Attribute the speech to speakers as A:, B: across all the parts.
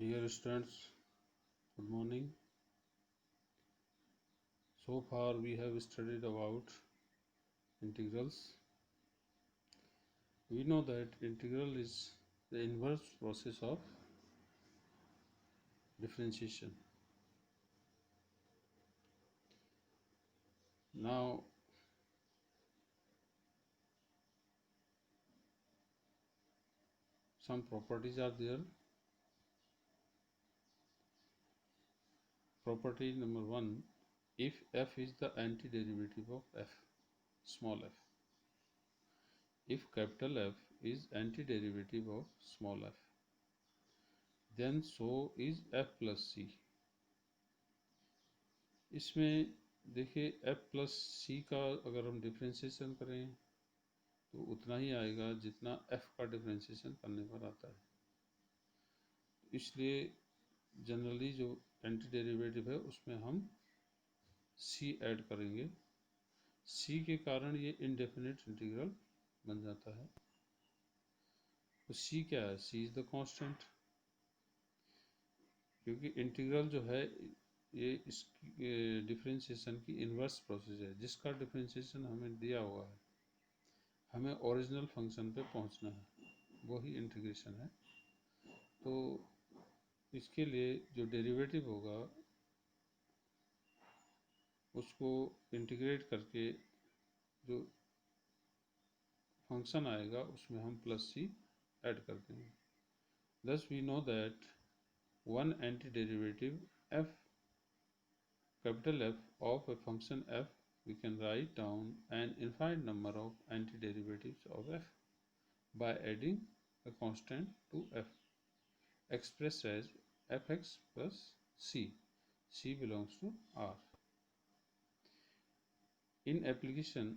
A: Dear students, good morning. So far we have studied about integrals. We know that integral is the inverse process of differentiation. Now, some properties are there. Property number 1, if f is the antiderivative of f, small f. If capital F is antiderivative of small f, then so is f plus c. इसमें देखिए f plus c का अगर हम differentiation करें तो उतना ही आएगा जितना f का डिफ्रेंशिएशन करने पर आता है। इसलिए जनरली जो एंटी डेरिवेटिव है उसमें हम c ऐड करेंगे। c के कारण ये इनडेफिनिट इंटीग्रल बन जाता है। तो c क्या है? c इज द कांस्टेंट, क्योंकि इंटीग्रल जो है ये इस डिफ्रेंशिएशन की इन्वर्स प्रोसेस है। जिसका डिफ्रेंशिएशन हमें दिया हुआ है, हमें ओरिजिनल फंक्शन पे पहुंचना है, वही इंटीग्रेशन है। तो इसके लिए जो डेरिवेटिव होगा उसको इंटीग्रेट करके जो फंक्शन आएगा उसमें हम प्लस सी ऐड कर देंगे। Thus we know that one antiderivative f, capital F, of a function f, we can write down an infinite number of antiderivatives of f by adding a constant to f, expressed as fx plus c. c belongs to R. In application,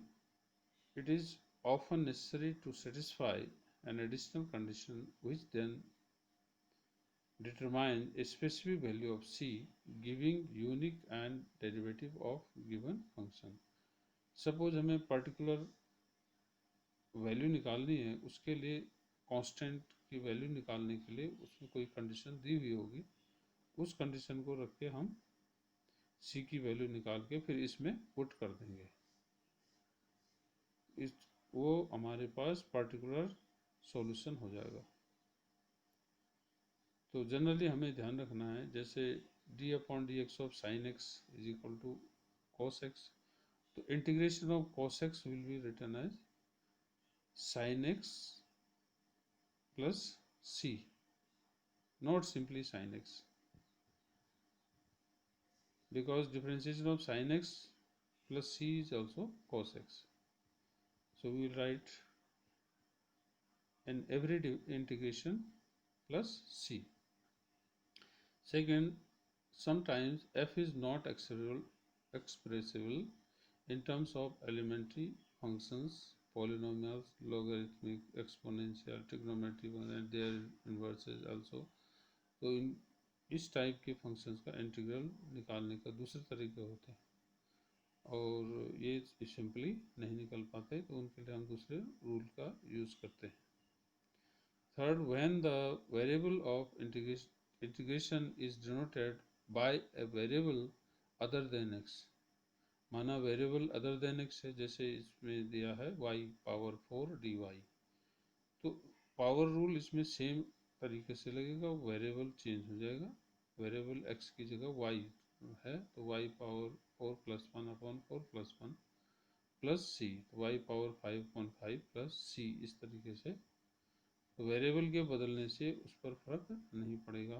A: it is often necessary to satisfy an additional condition which then determine a specific value of c, giving unique and derivative of given function. Suppose हमें particular value निकालनी है, उसके लिए constant की value निकालने के लिए उसमें कोई कंडीशन दी हुई होगी, उस कंडीशन को रख के हम c की वैल्यू निकाल के फिर इसमें पुट कर देंगे। वो हमारे पास पर्टिकुलर सॉल्यूशन हो जाएगा। तो जनरली हमें ध्यान रखना है, जैसे d upon D X of sine X is equal to cos X, तो integration of cos X will be written as sine X plus C, not simply sine X, because differentiation of sine X plus C is also cos X. So we will write an every integration plus c. Second, sometimes f is not expressible in terms of elementary functions, polynomials, logarithmic, exponential, trigonometric, and their inverses also. तो इस type के functions का integral निकालने का दूसरे तरीके होते हैं और ये सिंपली नहीं निकल पाते, तो उनके लिए हम दूसरे रूल का यूज़ करते हैं। Third, when the variable of integration is denoted by a variable other than x, माना वेरिएबल अदर देन एक्स है, जैसे इसमें दिया है y पावर 4 dy, तो पावर रूल इसमें सेम तरीके से लगेगा, वेरिएबल चेंज हो जाएगा, वेरिएबल x की जगह y है तो y power 4 plus 1 upon 4 plus 1 plus C, तो y power 5 upon 5 plus C, इस तरीके से। तो वेरिएबल के बदलने से उस पर फर्क नहीं पड़ेगा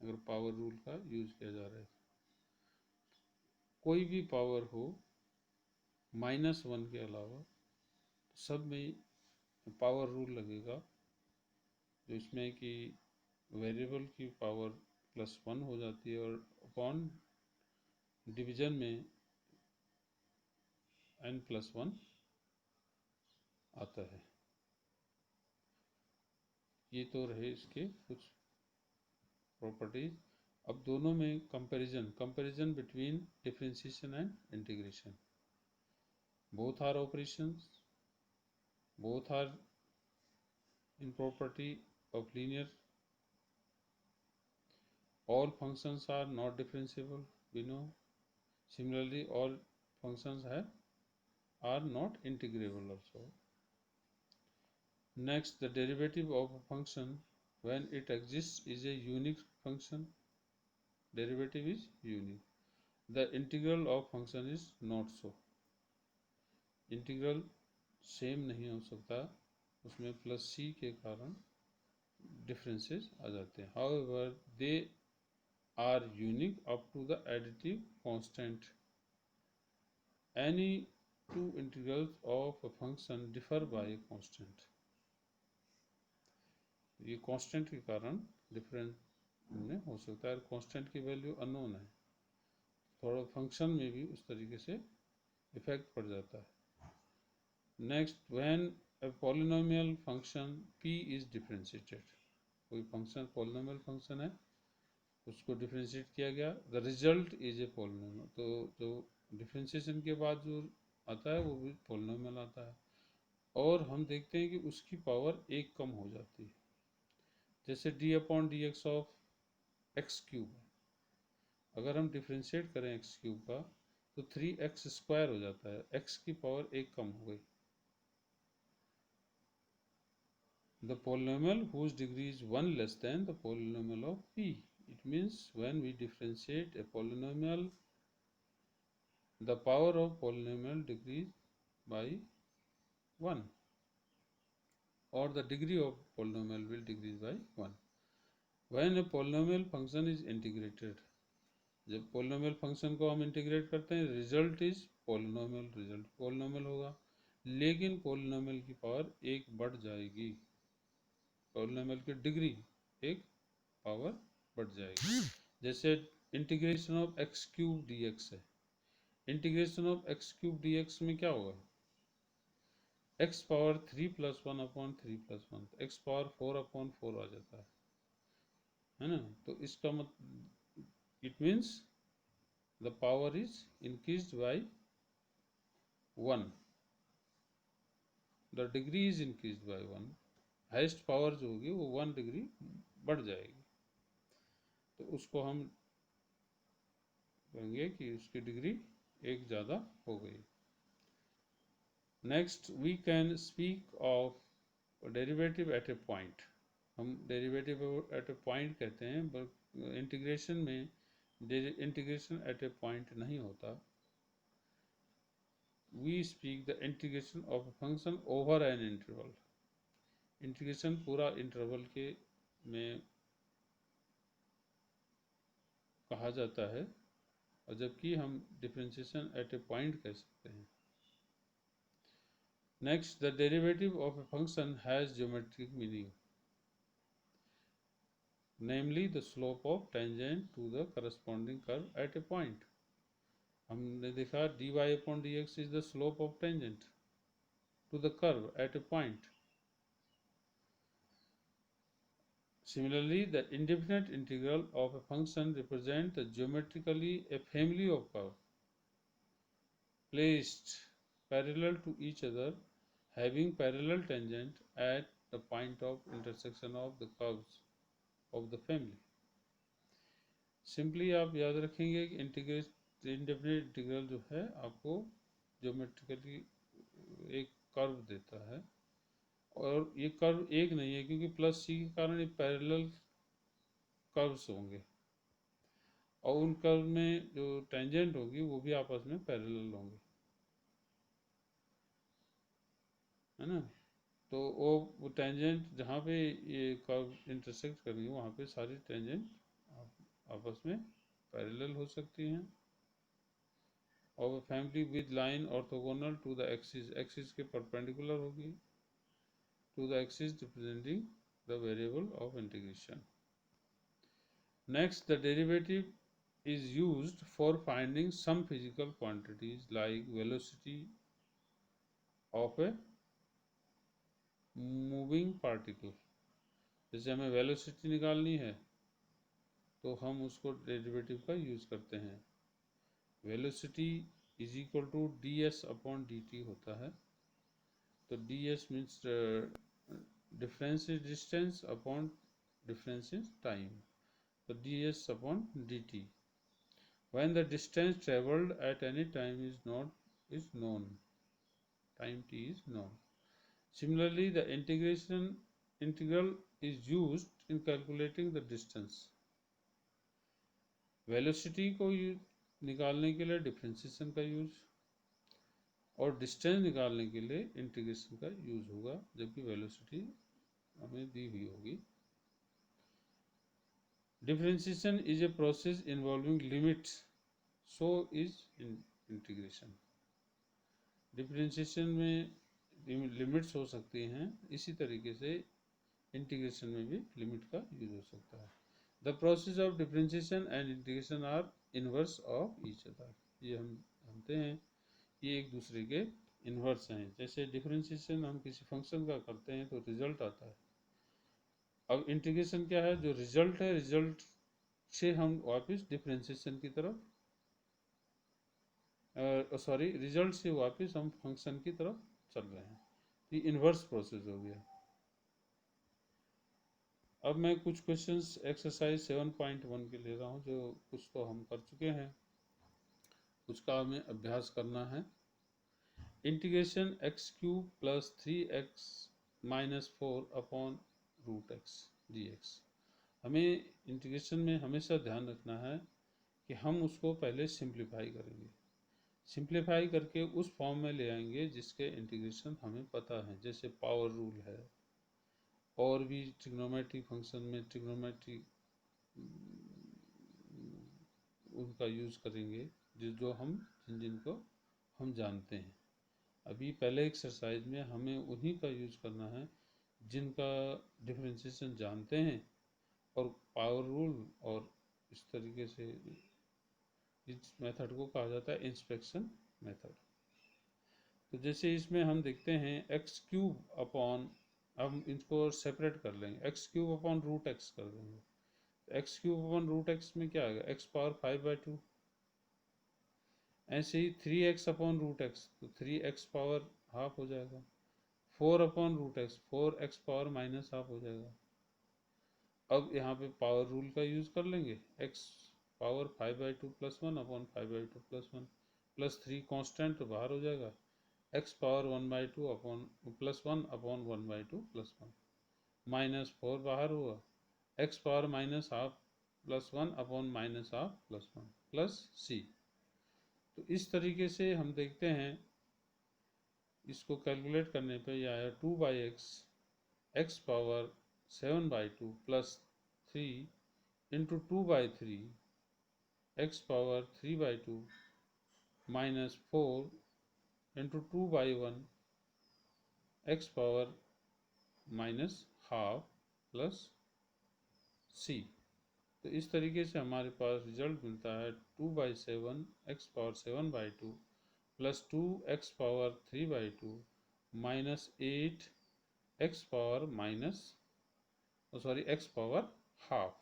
A: अगर पावर रूल का यूज किया जा रहा है। कोई भी पावर हो -1 के अलावा, तो सब में पावर रूल लगेगा, जो इसमें कि वेरिएबल की पावर +1 हो जाती है और अपॉन डिवीजन में n+1 आता है। ये तो रहे इसके कुछ प्रॉपर्टीज। अब दोनों में comparison between differentiation and integration. Both are operations, both are in property of linear all functions are not differentiable, we know. Similarly, all functions are not integrable also. Next, the derivative of a function when it exists is a unique function. Derivative is unique. The integral of function is not so. Integral same नहीं हो सकता, उसमें plus सी के कारण differences आ जाते हैं. However they are unique up to the additive constant. Any two integrals of a function differ by a constant. ये कांस्टेंट के कारण डिफरेंस में हो सकता है. कांस्टेंट की वैल्यू अननोन है, थोड़ा फंक्शन में भी उस तरीके से इफेक्ट पड़ जाता है. Next, when a polynomial function p is differentiated. कोई फंक्शन पॉलिनोमियल फंक्शन है, उसको डिफरेंशिएट किया गया, the result is a polynomial. तो जो डिफरेंशिएशन के बाद जो आता है वो भी पॉलिनोमियल आता है. और हम देखते हैं कि उसकी पावर एक कम हो जाती है. जैसे D upon D X of X cube, अगर हम डिफरेंशिएट करें एक्स क्यूब का तो 3x स्क्वायर हो जाता है, x की पावर एक कम हो गई. The polynomial whose degree is 1 less than the polynomial of p. It means when we differentiate a polynomial, the power of polynomial decrease by 1, or the degree of polynomial will decrease by 1. When a polynomial function is integrated, जब polynomial function को हम integrate करते हैं, result is polynomial, result polynomial होगा, लेकिन polynomial की power एक बढ़ जाएगी. पॉलिनोमियल की डिग्री एक पावर बढ़ जाएगी. जैसे integration of X cube D X है. Integration of X cube D X में क्या होगा, X power 3 plus 1 upon 3 plus 1, X power 4 upon 4 आ जाता है ना. तो इसका मतलब it means the power is increased by 1, the degree is increased by 1. Highest power जो होगी वो 1 डिग्री बढ़ जाएगी. तो उसको हम कहेंगे कि उसकी डिग्री एक ज़्यादा हो गई. Next, we can speak of derivative at a point. हम डेरिवेटिव एट ए पॉइंट कहते हैं, बट इंटीग्रेशन में इंटीग्रेशन एट ए पॉइंट नहीं होता. We speak the integration of a function over an interval. Integration पूरा इंटरवल के में कहा जाता है, और जबकि हम डिफरेंशिएशन एट ए पॉइंट कह सकते हैं. Next, the derivative of a function has geometric meaning, namely the slope of tangent to the corresponding curve at a point. हमने देखा dy upon dx is the slope of tangent to the curve at a point. Similarly, the indefinite integral of a function represents geometrically a family of curves placed parallel to each other, having parallel tangent at the point of intersection of the curves of the family. Simply आप याद रखेंगे कि indefinite integral जो है आपको geometrically एक curve देता है, और ये कर्व एक नहीं है क्योंकि प्लस सी के कारण ये पैरेलल कर्व्स होंगे, और उन कर्व में जो टेंजेंट होगी वो भी आपस में पैरेलल होंगे, है ना. तो वो टेंजेंट जहाँ पे ये कर्व इंटरसेक्ट करेंगे वहाँ पे सारी टेंजेंट आपस में पैरेलल हो सकती हैं. और family with line orthogonal to the axis, axis के परपेंडिकुलर होगी to the axis representing the variable of integration. Next, the derivative is used for finding some physical quantities like velocity of a moving particle. जैसे हमें velocity निकालनी है तो हम उसको derivative का यूज करते हैं. Velocity is equal to D S upon D T होता है. तो D S means difference is distance upon difference is time. तो ds upon dt when the distance traveled at any time is known, time t is known. Similarly, the integral is used in calculating the distance. Velocity को निकालने के लिए differentiation का use, और distance निकालने के लिए इंटीग्रेशन का यूज होगा, जबकि वेलोसिटी हमें दी हुई होगी. Differentiation is a process involving limits, so is integration. Differentiation में लिमिट्स हो सकती हैं, इसी तरीके से इंटीग्रेशन में भी लिमिट का यूज हो सकता है. The process of differentiation and integration are inverse of each other. ये हम जानते हैं, ये एक दूसरे के इनवर्स हैं. जैसे डिफ्रेंसिएशन हम किसी फंक्शन का करते हैं तो रिजल्ट आता है. अब इंटीग्रेशन क्या है, जो रिजल्ट है, रिजल्ट से हम वापस डिफ्रेंसिएशन की तरफ रिजल्ट से वापस हम फंक्शन की तरफ चल रहे हैं. ये इनवर्स प्रोसेस हो गया. अब मैं कुछ क्वेश्चंस एक्सरसाइज 7.1 के ले रहा हूँ, जो कुछ तो हम कर चुके हैं, कुछ का हमें अभ्यास करना है. Integration X cube plus 3x minus 4 upon root X D X. हमें इंटीग्रेशन में हमेशा ध्यान रखना है कि हम उसको पहले सिंप्लीफाई करेंगे. सिंप्लीफाई करके उस फॉर्म में ले आएंगे जिसके इंटीग्रेशन हमें पता है. जैसे पावर रूल है, और भी ट्रिग्नोमेट्री फंक्शन में ट्रिग्नोमेट्री उनका यूज़ करेंगे जो हम जिनको हम जानते हैं. अभी पहले एक्सरसाइज में हमें उन्हीं का यूज़ करना है जिनका डिफरेंशिएशन जानते हैं, और पावर रूल, और इस तरीके से इस मेथड को कहा जाता है इंस्पेक्शन मेथड. तो जैसे इसमें हम देखते हैं एक्स क्यूब अपॉन, हम इनको सेपरेट कर लेंगे, X cube upon root X कर देंगे. X cube upon root X में क्या आएगा, एक्स पावर 5/2. ऐसे ही 3x अपॉन रूट एक्स, तो 3x पावर हाफ हो जाएगा. 4 upon root X, 4x power minus half हो जाएगा. अब यहाँ पे पावर रूल का यूज़ कर लेंगे, x power 5/2 plus 1 upon 5/2 plus 1 plus 3 constant तो बाहर हो जाएगा. x power 1/2 upon plus 1 upon 1/2 plus 1 minus 4 बाहर हुआ. x power minus half plus 1 upon minus half plus 1 plus c. तो इस तरीके से हम देखते हैं, इसको कैलकुलेट करने पे यह आया 2/x x power 7/2 plus 3 into 2/3 x power 3/2 minus 4 into 2/1 x power minus half plus c. तो इस तरीके से हमारे पास रिजल्ट मिलता है 2/7 x power 7/2 plus 2x power 3/2 minus 8 x power x power half.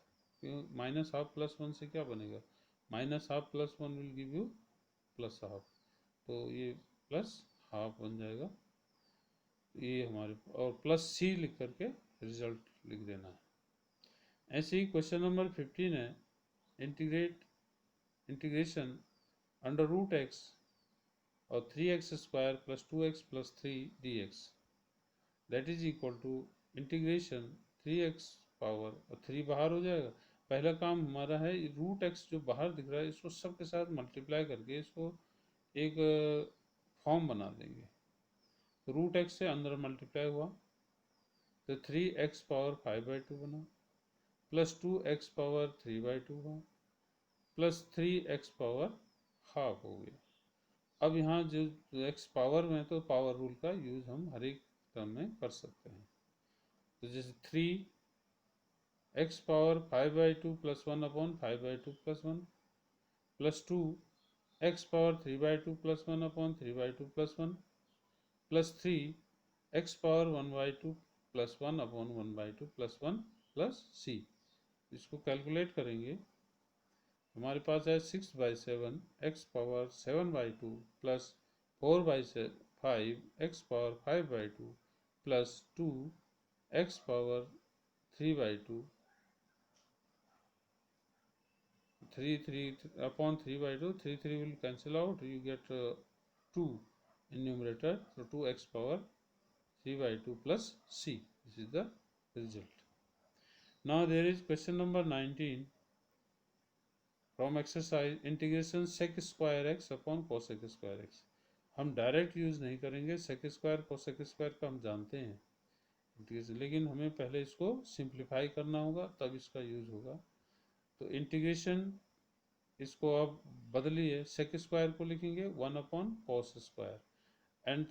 A: Minus half plus 1 से क्या बनेगा, minus half plus 1 will give you plus half, तो ये प्लस हाफ बन जाएगा. ये हमारे, और प्लस c लिख करके रिजल्ट लिख देना है. ऐसे ही क्वेश्चन नंबर 15 है, इंटीग्रेशन अंडर रूट एक्स और 3x square plus 2x plus 3 dx that is equal to integration 3x power, और 3 बाहर हो जाएगा. पहला काम हमारा है रूट एक्स जो बाहर दिख रहा है इसको सब के साथ मल्टीप्लाई करके इसको एक फॉर्म बना देंगे. तो रूट एक्स से अंदर मल्टीप्लाई हुआ तो 3x पावर 5/2 बना, प्लस 2x पावर 3/2 हुआ, प्लस 3x पावर हाफ हो गया. अब यहाँ जो x पावर में, तो पावर रूल का यूज़ हम हर एक टर्म में कर सकते हैं. तो जैसे 3x power 5/2 plus 1 upon 5/2 plus 1 plus 2x power 3/2 plus 1 upon 3/2 plus 1 plus 3x power 1/2 plus 1 upon 1/2 plus 1 plus c. इसको कैलकुलेट करेंगे, हमारे पास है 6/7 x power 7/2 plus 4/5 x power 5/2 plus 2 x power 3/2 3 upon 3 by 2, 3 will cancel out, you get 2 in numerator, so 2x power 3 by 2 plus c. This is the result. Now there is question number 19 from exercise, integration sec square x upon cosec square x. हम direct use नहीं करेंगे, sec square cosec square का हम जानते हैं integration, लेकिन हमें पहले इसको सिंप्लीफाई करना होगा तब इसका यूज होगा। तो इंटीग्रेशन इसको अब बदलिए, सेक स्क्वायर को लिखेंगे 1 upon cos square and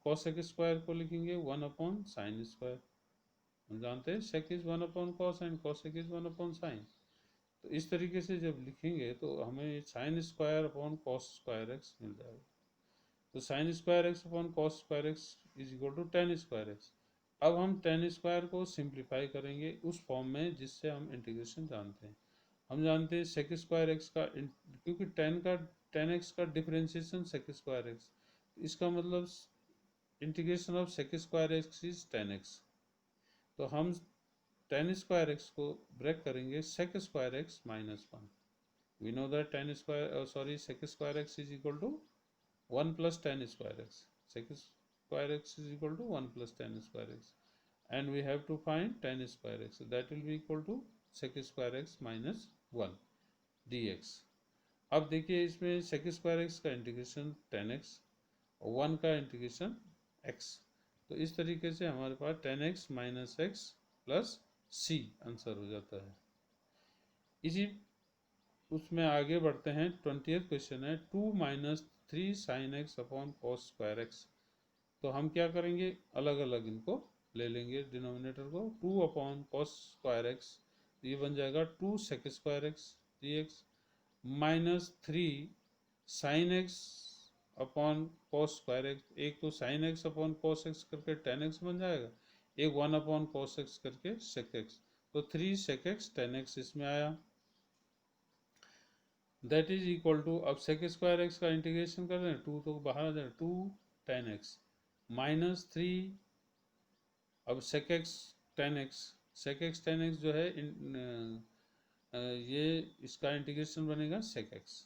A: cosec square को लिखेंगे 1 अपॉन साइन स्क्वायर। हम जानते हैं sec is 1 upon cos and cosec is 1 upon sine. तो इस तरीके से जब लिखेंगे तो हमें sine square upon cos square X मिल जाएगा। तो sine square X upon cos square X is equal to tan square X. अब हम टेन स्क्वायर को सिंप्लीफाई करेंगे उस फॉर्म में जिससे हम इंटीग्रेशन जानते हैं। हम जानते हैं सेक स्क्वायर एक्स का, क्योंकि टेन एक्स का डिफरेंशिएशन सेक स्क्वायर एक्स, इसका मतलब integration of sec square X is tan X. तो हम टेन स्क्वायर एक्स को ब्रेक करेंगे sec square X minus 1। We know that sec square X is equal to 1 plus tan square x. Sec square x is equal to 1 plus tan square x, and we have to find tan square x. So that will be equal to sec square x minus 1 dx. अब देखिए इसमें sec square x का integration tan x और 1 का integration x, तो इस तरीके से हमारे पास tan x minus x plus c answer हो जाता है। इसी उसमें आगे बढ़ते हैं। 20th क्वेश्चन है 2 minus 3 sine X upon cos square x. तो हम क्या करेंगे, अलग अलग इनको ले लेंगे डिनोमिनेटर को। 2 अपॉन कॉस स्क्वायर एक्स, ये बन जाएगा 2 sec square X D X, minus 3 sine X upon cos square X. एक तो sine X upon cos X करके टेन एक्स बन जाएगा, एक 1 अपॉन कॉस एक्स करके सेक एक्स, तो 3 सेक एक्स टेन एक्स इसमें आया। दैट इज इक्वल टू, अब सेक स्क्वायर एक्स का इंटीग्रेशन कर रहे हैं, 2 तो बाहर आ जाए, 2 टेन एक्स माइनस 3, अब sec X tan X, sec X tan X जो है ये इसका इंटीग्रेशन बनेगा सेक एक्स,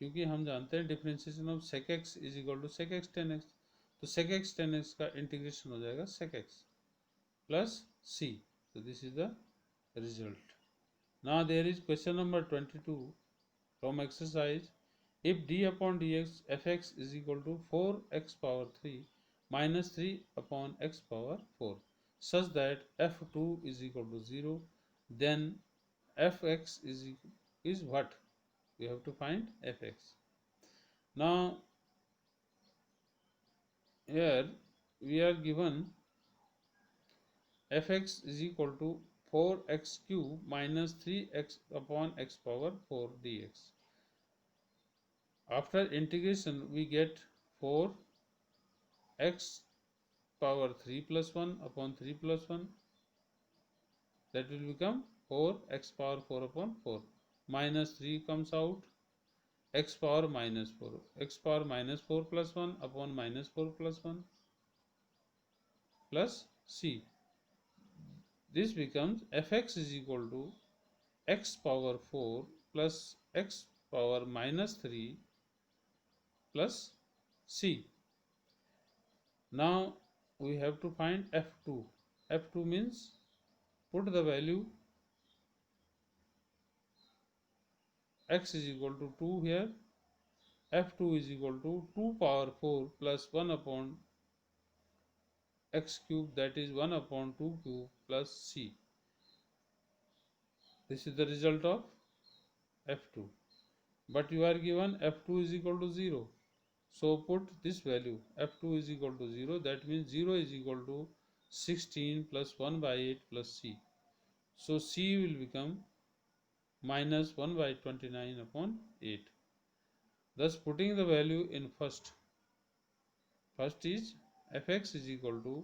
A: क्योंकि हम जानते हैं differentiation of sec X is equal to sec X tan X. तो सेक एक्स टेन एक्स का इंटीग्रेशन हो जाएगा सेक एक्स प्लस सी। तो this is the result. Now there is question number 22 from exercise, if d upon dx fx is equal to 4x power 3 minus 3 upon x power 4 such that f2 is equal to 0, then fx is what? We have to find fx. Now here we are given fx is equal to 4x cube minus 3x upon x power 4 dx. After integration we get 4x power 3 plus 1 upon 3 plus 1, that will become 4x power 4 upon 4, minus 3 comes out, x power minus 4, x power minus 4 plus 1 upon minus 4 plus 1 plus c. This becomes fx is equal to x power 4 plus x power minus 3 plus c. Now we have to find f2. f2 means put the value x is equal to 2 here, f2 is equal to 2 power 4 plus 1 upon x cube, that is 1 upon 2 cube plus c. This is the result of f2, but you are given f2 is equal to 0, so put this value f2 is equal to 0, that means 0 is equal to 16 plus 1 by 8 plus c. So c will become minus 1 by 29 upon 8. Thus putting the value in first is fx is equal to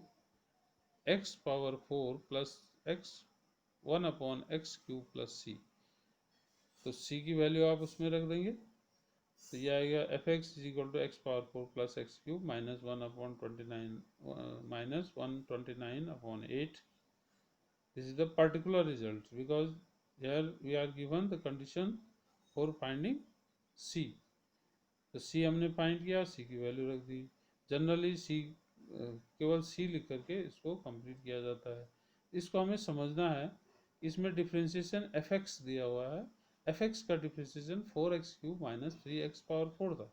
A: x power 4 plus x 1 upon x cube plus c. तो c की value आप उसमें रख देंगे, तो ये आएगा fx is equal to x power 4 plus x cube minus 1 upon 29 minus 129 upon 8. This is the particular result, because here we are given the condition for finding C. तो सी हमने फाइंड किया, सी की वैल्यू रख दी। Generally C केवल सी लिख करके इसको complete किया जाता है। इसको हमें समझना है, इसमें डिफ्रेंशिएशन एफ एक्स दिया हुआ है, एफ एक्स का डिफ्रेंशिएशन 4x³ माइनस 3x⁴ था।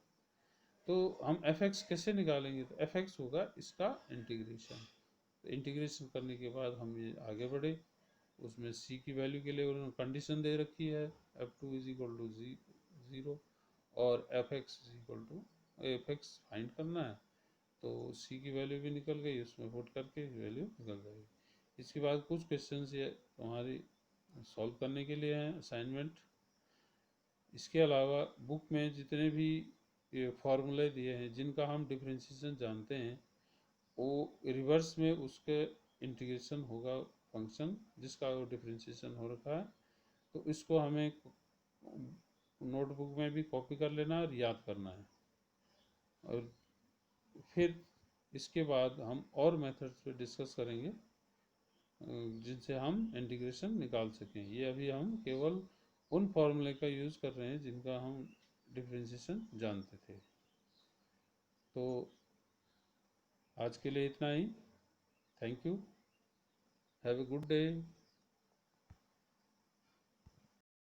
A: तो हम एफ एक्स कैसे निकालेंगे, तो एफ एक्स होगा इसका इंटीग्रेशन। तो इंटीग्रेशन करने के बाद हम ये आगे बढ़े, उसमें सी की वैल्यू के लिए उन्होंने कंडीशन दे रखी है, f2 इज इक्वल टू 0 और F X is equal to F X find करना है। तो सी की वैल्यू भी निकल गई, उसमें पुट करके वैल्यू निकल जाएगी। इसके बाद कुछ क्वेश्चन ये हमारी सॉल्व करने के लिए हैं असाइनमेंट। इसके अलावा बुक में जितने भी ये फार्मूले दिए हैं जिनका हम डिफ्रेंशिएशन जानते हैं, वो रिवर्स में उसके इंटीग्रेशन होगा फंक्शन जिसका वो डिफ्रेंशिएशन हो रखा है। तो इसको हमें नोटबुक में भी कॉपी कर लेना और याद करना है। और फिर इसके बाद हम और मेथड्स पे डिस्कस करेंगे जिनसे हम इंटीग्रेशन निकाल सकें। ये अभी हम केवल उन फॉर्मूले का यूज़ कर रहे हैं जिनका हम डिफ्रेंशिएशन जानते थे। तो आज के लिए इतना ही। Thank you, have a good day.